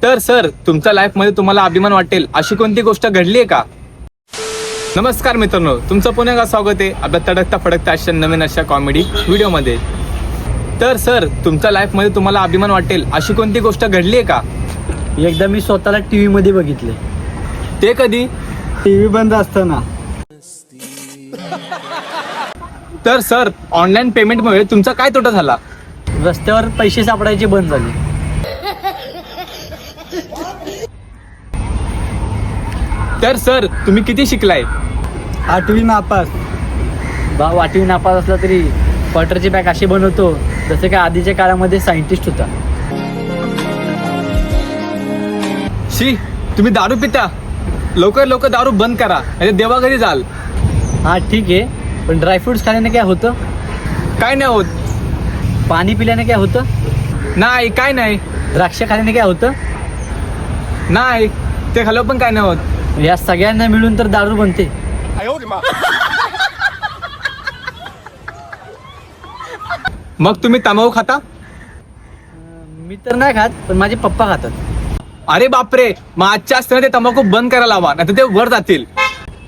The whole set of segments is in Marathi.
तर सर, तुमच्या लाईफमध्ये तुम्हाला अभिमान वाटेल अशी कोणती गोष्ट घडली आहे का? नमस्कार मित्रांनो, तुमचं पुन्हा एकदा स्वागत आहे आपल्या तडकता फडकता अशा नवीन अशा कॉमेडी व्हिडिओमध्ये. तर सर, तुमच्या लाईफमध्ये तुम्हाला अभिमान वाटेल अशी कोणती गोष्ट घडली आहे का? एकदा मी स्वतःला टीव्ही मध्ये बघितले. ते कधी? टीव्ही बंद असताना. तर सर, ऑनलाईन पेमेंटमुळे तुमचा काय तोटा झाला? रस्त्यावर पैसे सापडायचे बंद झाले. तर सर, तुम्ही किती शिकलाय? 8वी नापास. भाऊ 8वी नापास असला तरी क्वार्टरचे बॅग असे बनवतो जसे काय आधीच्या काळामध्ये सायंटिस्ट होता. शी, तुम्ही दारू पिता? लवकर दारू बंद करा, म्हणजे देवाघरी जाल. हा ठीक आहे, पण ड्रायफ्रुट्स खाल्याने काय होतं? काय नाही होत. पाणी पिल्याने काय होतं? नाही, काय नाही. द्राक्ष खाल्याने काय होतं? नाही, ते खाल्लं पण काय नाही होत. या सगळ्यांना मिळून तर दारू बनते. मग तुम्ही तंबाखू खाता? मी तर नाही खात, पण माझे पप्पा खातात. अरे बापरे, मग आजच्या असताना ते तंबाखू बंद करायला हवा, नाही तर ते वर जातील.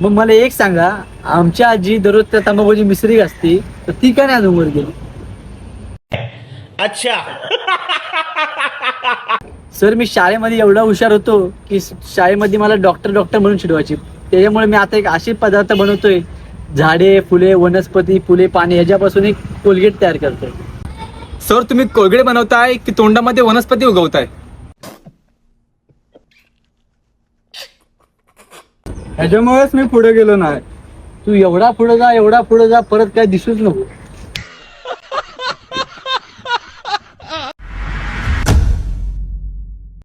मग मला एक सांगा, आमच्या आजी दररोज त्या तंबाखूची मिसरी असती तर ती का नाही अजून वर गेली? अच्छा. सर, मी शाळेमध्ये एवढा हुशार होतो की शाळेमध्ये मला डॉक्टर म्हणून चिडवायची. त्याच्यामुळे मी आता एक असे पदार्थ बनवतोय, झाडे, फुले, वनस्पती, फुले, पाणी ह्याच्यापासून एक कोलगेट तयार करतोय. सर, तुम्ही कोलगेट बनवताय की तोंडामध्ये वनस्पती उगवताय? ह्याच्यामुळेच मी पुढे गेलो नाही. तू एवढा पुढे जा परत काय दिसूच नको.